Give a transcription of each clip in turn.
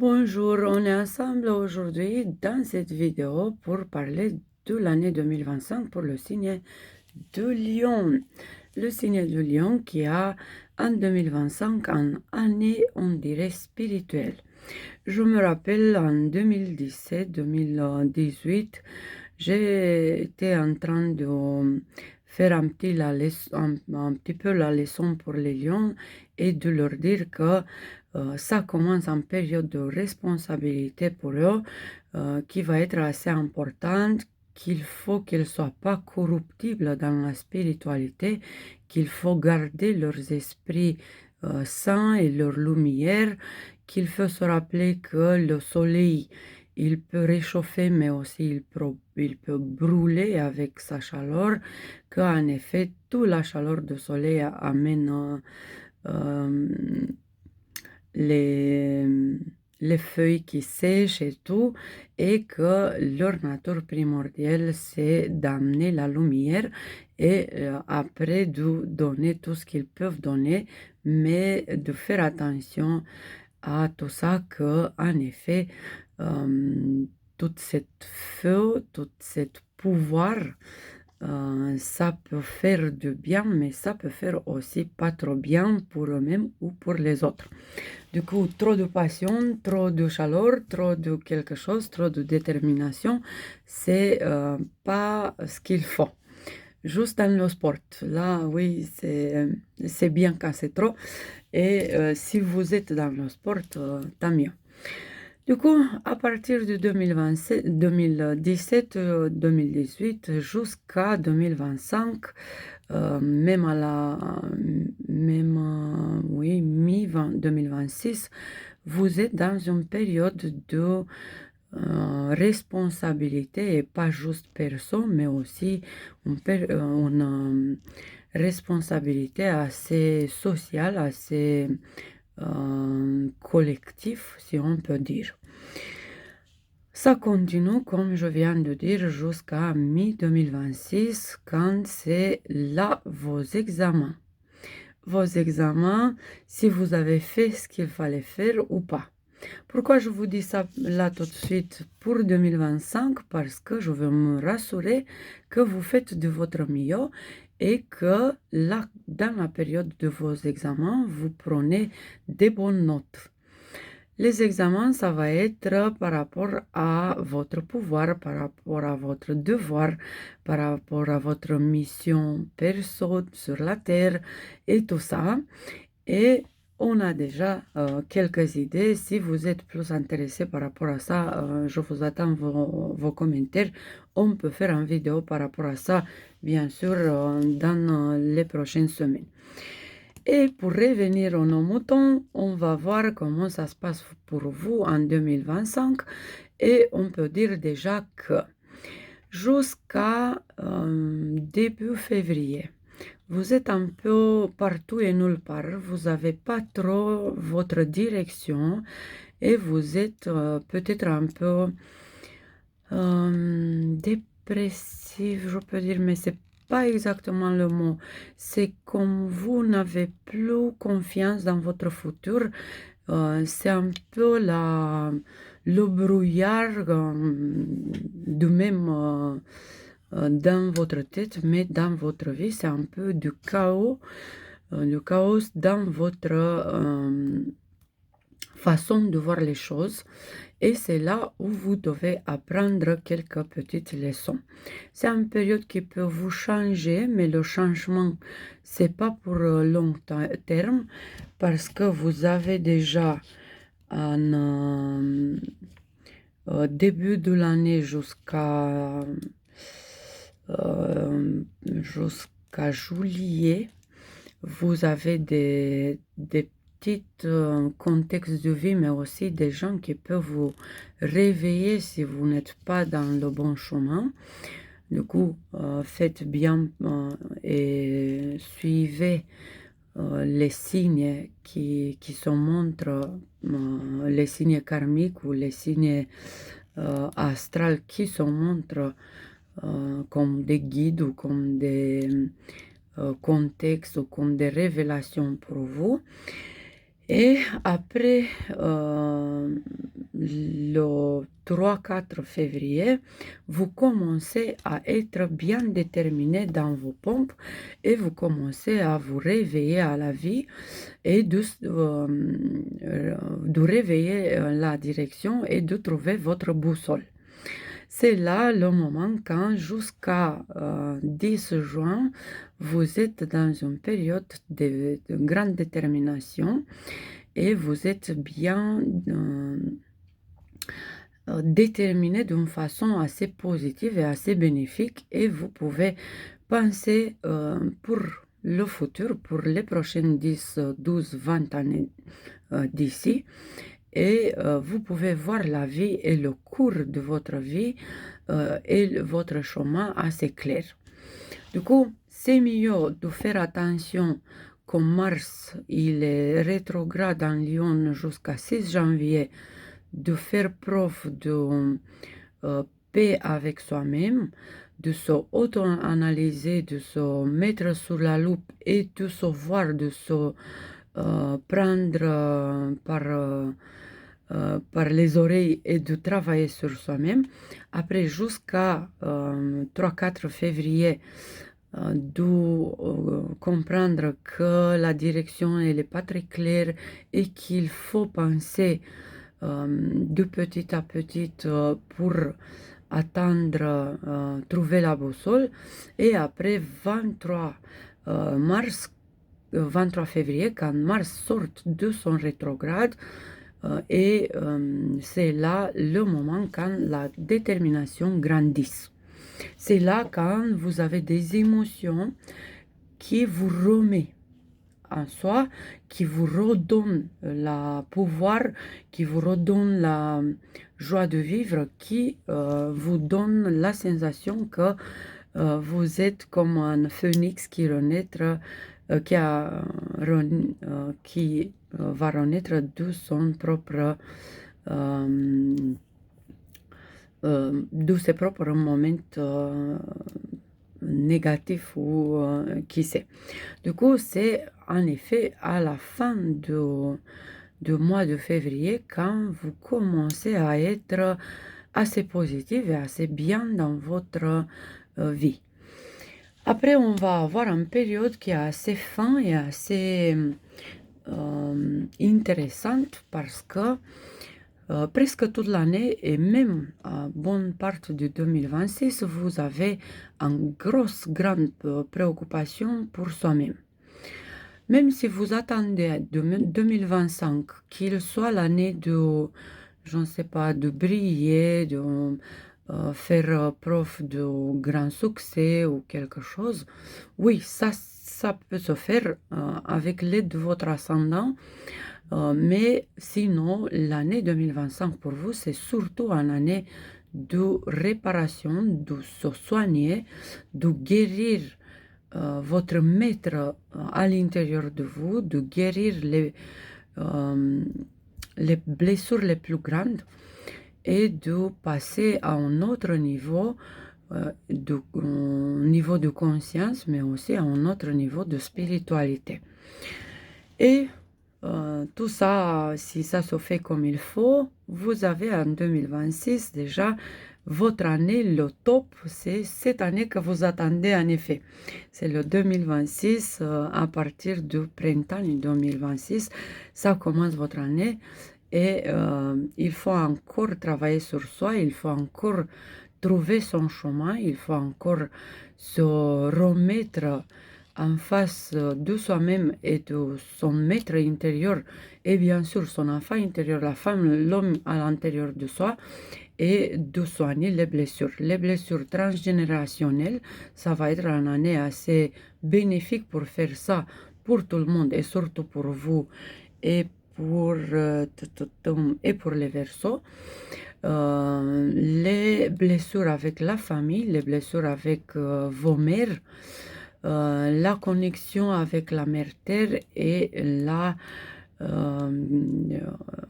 Bonjour, on est ensemble aujourd'hui dans cette vidéo pour parler de l'année 2025 pour le signe de Lion. Le signe de Lion qui a en 2025 une année, on dirait, spirituelle. Je me rappelle en 2017-2018, j'ai été en train de faire un petit peu la leçon pour les lions et de leur dire que ça commence en période de responsabilité pour eux, qui va être assez importante, qu'il faut qu'ils ne soient pas corruptibles dans la spiritualité, qu'il faut garder leurs esprits sains et leur lumière, qu'il faut se rappeler que le soleil, il peut réchauffer, mais aussi il peut brûler avec sa chaleur, qu'en effet, toute la chaleur du soleil amène euh, les, les feuilles qui sèchent et tout, et que leur nature primordiale, c'est d'amener la lumière et après de donner tout ce qu'ils peuvent donner, mais de faire attention à tout ça que, en effet, euh, toute cette feu, toute cette pouvoir, ça peut faire du bien, mais ça peut faire aussi pas trop bien pour eux-mêmes ou pour les autres. Du coup, trop de passion, trop de chaleur, trop de quelque chose, trop de détermination, c'est pas ce qu'il faut. Juste dans le sport, là, oui, c'est bien quand c'est trop. Et si vous êtes dans le sport, tant mieux. Du coup, à partir de 2017-2018 jusqu'à 2025, même à oui, mi-2026, vous êtes dans une période de responsabilité et pas juste perso, mais aussi une responsabilité assez sociale, assez collectif, si on peut dire. Ça continue, comme je viens de dire, jusqu'à mi-2026, quand c'est là vos examens. Vos examens, si vous avez fait ce qu'il fallait faire ou pas. Pourquoi je vous dis ça là tout de suite pour 2025? Parce que je veux me rassurer que vous faites de votre mieux et que là, dans la période de vos examens, vous prenez des bonnes notes. Les examens, ça va être par rapport à votre pouvoir, par rapport à votre devoir, par rapport à votre mission perso sur la terre et tout ça. Et on a déjà quelques idées. Si vous êtes plus intéressé par rapport à ça, je vous attends vos commentaires. On peut faire une vidéo par rapport à ça, bien sûr, dans les prochaines semaines. Et pour revenir à nos moutons, on va voir comment ça se passe pour vous en 2025. Et on peut dire déjà que jusqu'à début février, vous êtes un peu partout et nulle part. Vous n'avez pas trop votre direction et vous êtes peut-être un peu dépressif, je peux dire, mais c'est pas exactement le mot. C'est comme vous n'avez plus confiance dans votre futur. C'est un peu le brouillard de même dans votre tête, mais dans votre vie, c'est un peu du chaos dans votre façon de voir les choses. Et c'est là où vous devez apprendre quelques petites leçons. C'est une période qui peut vous changer, mais le changement, c'est pas pour long terme, parce que vous avez déjà un début de l'année jusqu'à juillet. Vous avez des petits contextes de vie, mais aussi des gens qui peuvent vous réveiller si vous n'êtes pas dans le bon chemin. Du coup, faites bien et suivez les signes qui se montrent, les signes karmiques ou les signes astrales qui se montrent comme des guides ou comme des contextes ou comme des révélations pour vous. Et après 3-4 février, vous commencez à être bien déterminé dans vos pompes et vous commencez à vous réveiller à la vie et de réveiller la direction et de trouver votre boussole. C'est là le moment quand jusqu'à 10 juin, vous êtes dans une période de grande détermination et vous êtes bien déterminé d'une façon assez positive et assez bénéfique et vous pouvez penser pour le futur, pour les prochaines 10, 12, 20 années d'ici. Et vous pouvez voir la vie et le cours de votre vie et votre chemin assez clair. Du coup, c'est mieux de faire attention quand Mars il est rétrograde en Lion jusqu'à 6 janvier, de faire preuve de paix avec soi-même, de se auto-analyser, de se mettre sous la loupe et de se voir, de se prendre par les oreilles et de travailler sur soi-même. Après, jusqu'à 3-4 février, de comprendre que la direction elle n'est pas très claire et qu'il faut penser de petit à petit pour atteindre, trouver la boussole. Et après 23 mars, 23 février, quand Mars sort de son rétrograde, et c'est là le moment quand la détermination grandit. C'est là quand vous avez des émotions qui vous remettent en soi, qui vous redonnent le pouvoir, qui vous redonnent la joie de vivre, qui vous donne la sensation que vous êtes comme un phénix qui renaîtra, qui va renaître de son propre de ses propres moments négatifs ou qui sait. Du coup, c'est en effet à la fin du mois de février quand vous commencez à être assez positif et assez bien dans votre vie. Après, on va avoir une période qui est assez fin et assez intéressante parce que presque toute l'année et même bonne partie de 2026, vous avez une grande préoccupation pour soi-même. Même si vous attendez de 2025 qu'il soit l'année de, je ne sais pas, de briller, de faire preuve de grand succès ou quelque chose, oui, ça peut se faire avec l'aide de votre ascendant. Mais sinon, l'année 2025 pour vous, c'est surtout une année de réparation, de se soigner, de guérir votre maître à l'intérieur de vous, de guérir les blessures les plus grandes et de passer à un autre niveau, niveau de conscience, mais aussi à un autre niveau de spiritualité. Et tout ça, si ça se fait comme il faut, vous avez en 2026 déjà votre année, le top, c'est cette année que vous attendez en effet. C'est le 2026, à partir du printemps 2026, ça commence votre année et il faut encore travailler sur soi, il faut encore trouver son chemin, il faut encore se remettre en face de soi-même et de son maître intérieur et bien sûr son enfant intérieur, la femme, l'homme à l'intérieur de soi et de soigner les blessures. Les blessures transgénérationnelles, ça va être une année assez bénéfique pour faire ça pour tout le monde et surtout pour vous et pour les Verseaux. Les blessures avec la famille, les blessures avec vos mères, la connexion avec la mère terre et la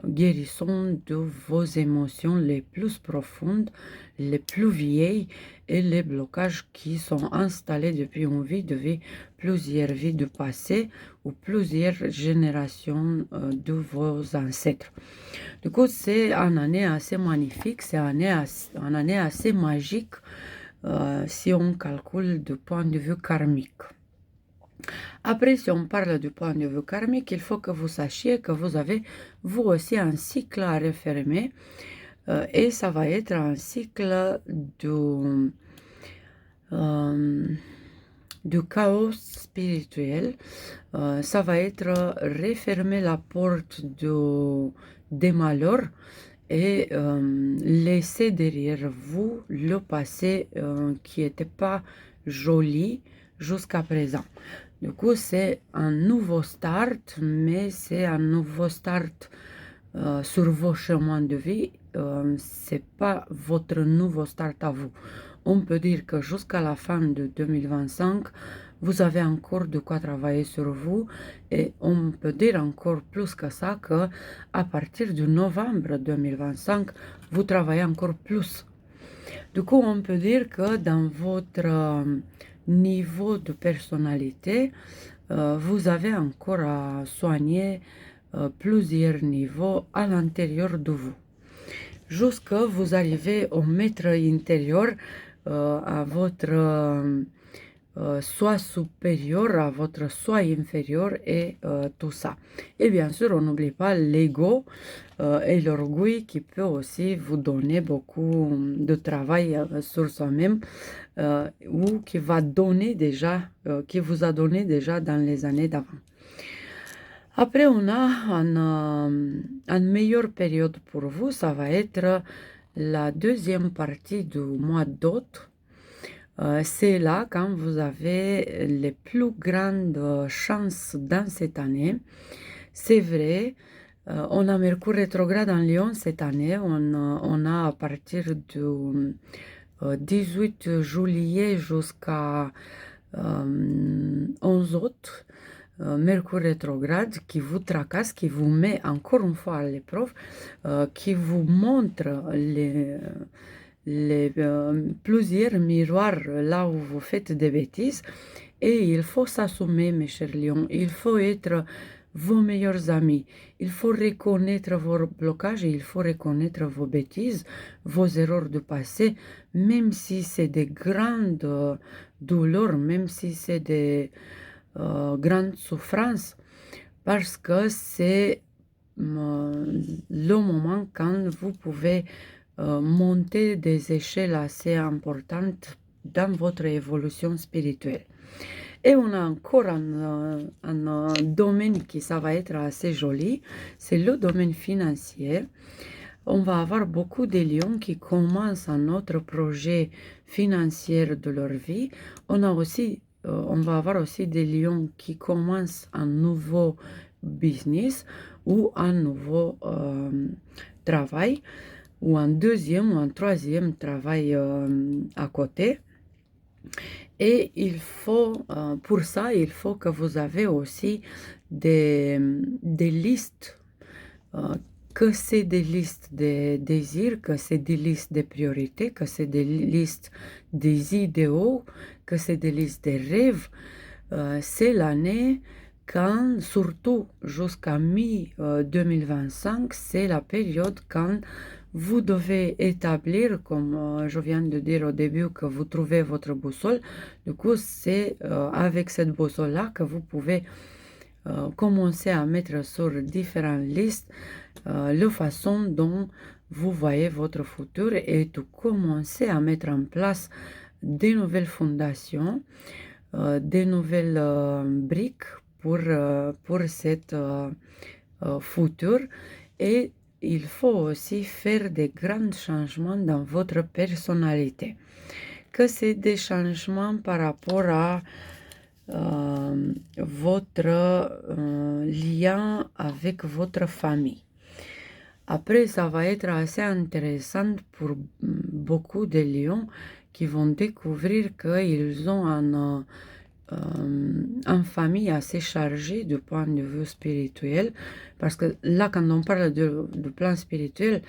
guérison de vos émotions les plus profondes, les plus vieilles et les blocages qui sont installés depuis une vie, plusieurs vies du passé ou plusieurs générations de vos ancêtres. Du coup, c'est une année assez magnifique, c'est une année assez magique si on calcule du point de vue karmique. Après, si on parle du point de vue karmique, il faut que vous sachiez que vous avez, vous aussi, un cycle à refermer et ça va être un cycle du chaos spirituel. Ça va être refermer la porte des malheurs et laisser derrière vous le passé qui n'était pas joli jusqu'à présent. Du coup, c'est un nouveau start, mais c'est un nouveau start sur vos chemins de vie. C'est pas votre nouveau start à vous. On peut dire que jusqu'à la fin de 2025, vous avez encore de quoi travailler sur vous et on peut dire encore plus que ça que à partir de novembre 2025, vous travaillez encore plus. Du coup, on peut dire que dans votre niveau de personnalité, vous avez encore à soigner plusieurs niveaux à l'intérieur de vous. Jusqu'à vous arrivez au maître intérieur, à votre soi supérieur, à votre soi inférieur et tout ça. Et bien sûr, on n'oublie pas l'ego et l'orgueil qui peut aussi vous donner beaucoup de travail sur soi-même ou qui va donner déjà, qui vous a donné déjà dans les années d'avant. Après, on a une meilleure période pour vous, ça va être la deuxième partie du mois d'août. C'est là quand vous avez les plus grandes chances dans cette année. C'est vrai, on a Mercure rétrograde en Lion cette année. On a à partir du 18 juillet jusqu'à 11 août. Mercure rétrograde qui vous tracasse, qui vous met encore une fois à l'épreuve, qui vous montre plusieurs miroirs là où vous faites des bêtises. Et il faut s'assumer, mes chers lions. Il faut être vos meilleurs amis. Il faut reconnaître vos blocages et il faut reconnaître vos bêtises, vos erreurs du passé, même si c'est des grandes douleurs, même si c'est des grande souffrance parce que c'est le moment quand vous pouvez monter des échelles assez importantes dans votre évolution spirituelle. Et on a encore un domaine qui ça va être assez joli, c'est le domaine financier. On va avoir beaucoup de lions qui commencent un autre projet financier de leur vie. On va avoir aussi des lions qui commencent un nouveau business ou un nouveau travail ou un deuxième ou un troisième travail à côté. Et il faut, pour ça, il faut que vous avez aussi des listes, que c'est des listes de désirs, que c'est des listes de priorités, que c'est des listes des idéaux, que c'est des listes de rêves. C'est l'année quand, surtout jusqu'à mi-2025, c'est la période quand vous devez établir, comme je viens de dire au début, que vous trouvez votre boussole. Du coup, c'est avec cette boussole-là que vous pouvez commencer à mettre sur différentes listes la façon dont vous voyez votre futur et de commencer à mettre en place des nouvelles fondations, des nouvelles briques pour cette futur. Et il faut aussi faire des grands changements dans votre personnalité. Que c'est des changements par rapport à votre lien avec votre famille. Après, ça va être assez intéressant pour beaucoup de lions qui vont découvrir qu'ils ont en famille assez chargée du point de vue spirituel, parce que là, quand on parle de plan spirituel,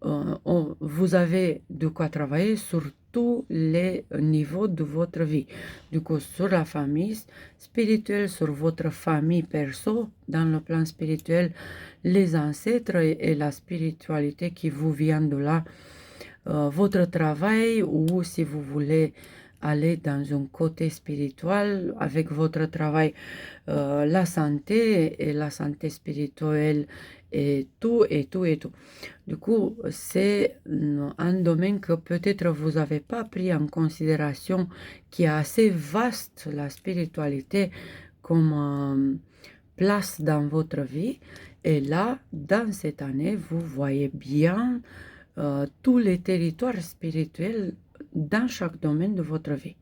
vous avez de quoi travailler sur tous les niveaux de votre vie. Du coup, sur la famille spirituelle, sur votre famille perso, dans le plan spirituel, les ancêtres et la spiritualité qui vous vient de là, votre travail, ou si vous voulez aller dans un côté spirituel avec votre travail, la santé et la santé spirituelle et tout et tout et tout. Du coup, c'est un domaine que peut-être vous n'avez pas pris en considération, qui est assez vaste, la spiritualité, comme place dans votre vie. Et là, dans cette année, vous voyez bien tous les territoires spirituels dans chaque domaine de votre vie.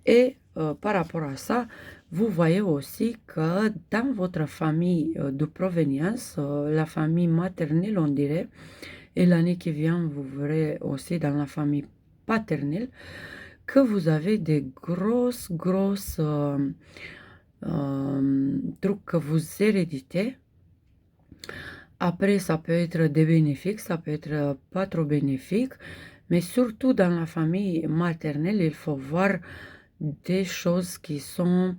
Et par rapport à ça, vous voyez aussi que dans votre famille de provenance, la famille maternelle, on dirait, et l'année qui vient, vous verrez aussi dans la famille paternelle, que vous avez des grosses trucs que vous héréditez. Après, ça peut être des bénéfiques, ça peut être pas trop bénéfique, mais surtout dans la famille maternelle, il faut voir des choses qui sont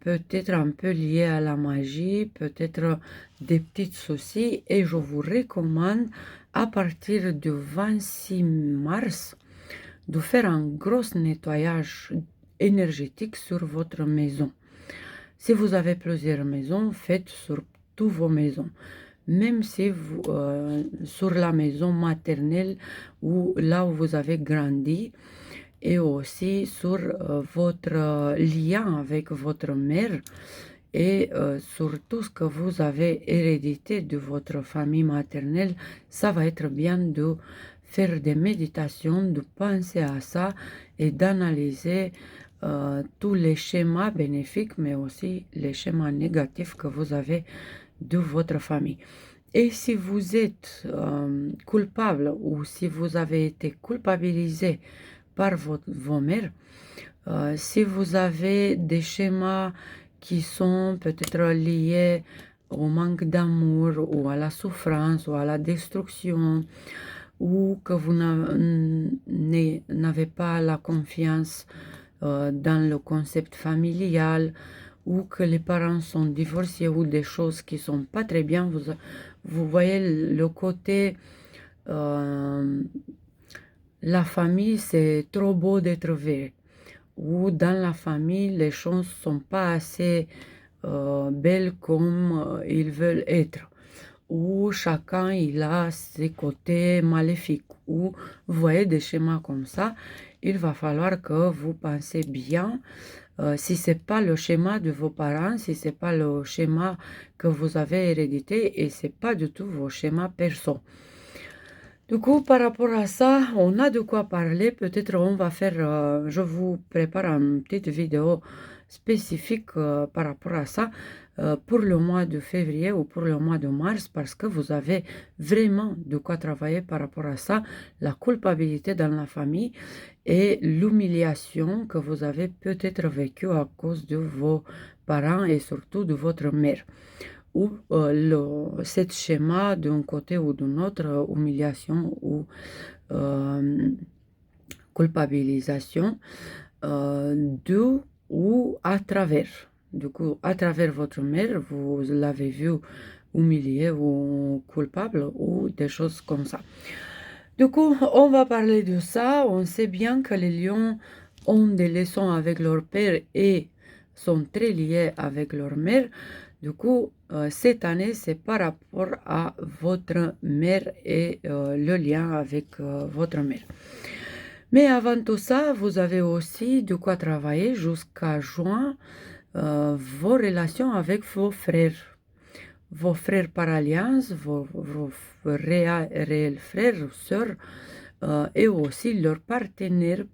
peut-être un peu liées à la magie, peut-être des petits soucis, et je vous recommande à partir du 26 mars de faire un gros nettoyage énergétique sur votre maison. Si vous avez plusieurs maisons, faites sur toutes vos maisons. Même si vous, sur la maison maternelle ou là où vous avez grandi, et aussi sur votre lien avec votre mère, et sur tout ce que vous avez hérédité de votre famille maternelle, ça va être bien de faire des méditations, de penser à ça et d'analyser tous les schémas bénéfiques, mais aussi les schémas négatifs que vous avez de votre famille. Et si vous êtes coupable, ou si vous avez été culpabilisé par vos mères, si vous avez des schémas qui sont peut-être liés au manque d'amour, ou à la souffrance, ou à la destruction, ou que vous n'avez pas la confiance dans le concept familial, ou que les parents sont divorcés, ou des choses qui sont pas très bien, vous voyez le côté la famille, c'est trop beau d'être vrai, ou dans la famille, les choses sont pas assez belles comme ils veulent être, où chacun il a ses côtés maléfiques, ou vous voyez des schémas comme ça. Il va falloir que vous pensez bien, si c'est pas le schéma de vos parents, si c'est pas le schéma que vous avez hérédité, et c'est pas du tout vos schémas perso. Du coup, par rapport à ça, on a de quoi parler. Peut-être on va faire, je vous prépare une petite vidéo spécifique par rapport à ça pour le mois de février ou pour le mois de mars, parce que vous avez vraiment de quoi travailler par rapport à ça, la culpabilité dans la famille et l'humiliation que vous avez peut-être vécue à cause de vos parents et surtout de votre mère, ou cet schéma d'un côté ou d'un autre, humiliation ou culpabilisation, de ou à travers. Du coup, à travers votre mère, vous l'avez vu humilié ou coupable, ou des choses comme ça. Du coup, on va parler de ça. On sait bien que les lions ont des leçons avec leur père et sont très liés avec leur mère. Du coup, cette année, c'est par rapport à votre mère et le lien avec votre mère. Mais avant tout ça, vous avez aussi de quoi travailler jusqu'à juin vos relations avec vos frères par alliance, vos réels frères ou sœurs, et aussi leurs partenaires.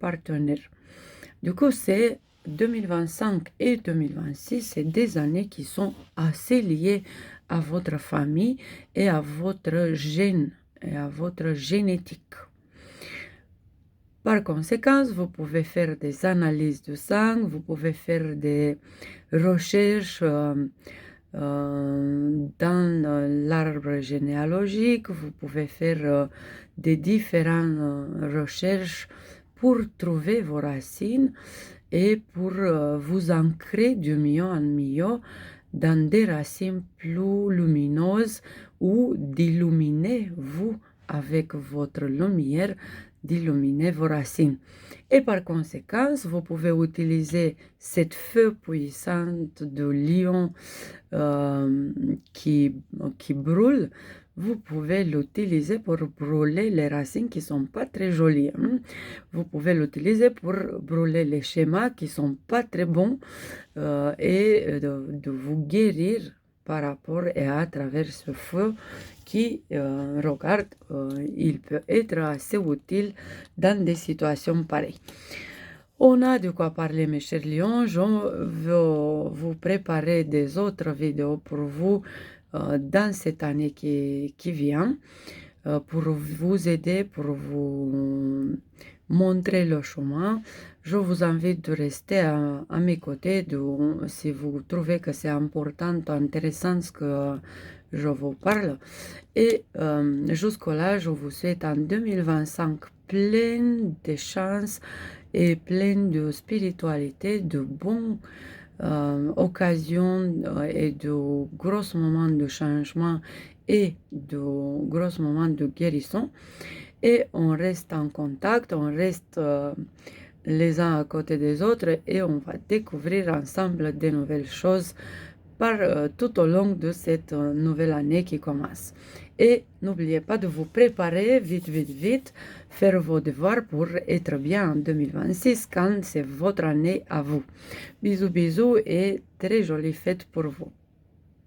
Du coup, c'est 2025 et 2026, c'est des années qui sont assez liées à votre famille et à votre gène et à votre génétique. Par conséquent, vous pouvez faire des analyses de sang, vous pouvez faire des recherches dans l'arbre généalogique, vous pouvez faire des différentes recherches pour trouver vos racines et pour vous ancrer de mieux en mieux dans des racines plus lumineuses ou d'illuminer vous avec votre lumière, d'illuminer vos racines. Et par conséquent, vous pouvez utiliser cette feu puissante de lion qui brûle. Vous pouvez l'utiliser pour brûler les racines qui ne sont pas très jolies. Vous pouvez l'utiliser pour brûler les schémas qui ne sont pas très bons et de vous guérir par rapport et à travers ce feu qui, regarde, il peut être assez utile dans des situations pareilles. On a de quoi parler, mes chers lions. Je veux vous préparer des autres vidéos pour vous dans cette année qui vient, pour vous aider, pour vous montrer le chemin. Je vous invite de rester à mes côtés si vous trouvez que c'est important, intéressant ce que je vous parle. Et jusque-là, je vous souhaite en 2025 plein de chances et plein de spiritualité, de bonnes occasions et de gros moments de changement et de gros moments de guérison. Et on reste en contact, on reste les uns à côté des autres et on va découvrir ensemble de nouvelles choses tout au long de cette nouvelle année qui commence. Et n'oubliez pas de vous préparer vite, vite, vite, faire vos devoirs pour être bien en 2026 quand c'est votre année à vous. Bisous, bisous et très jolie fête pour vous.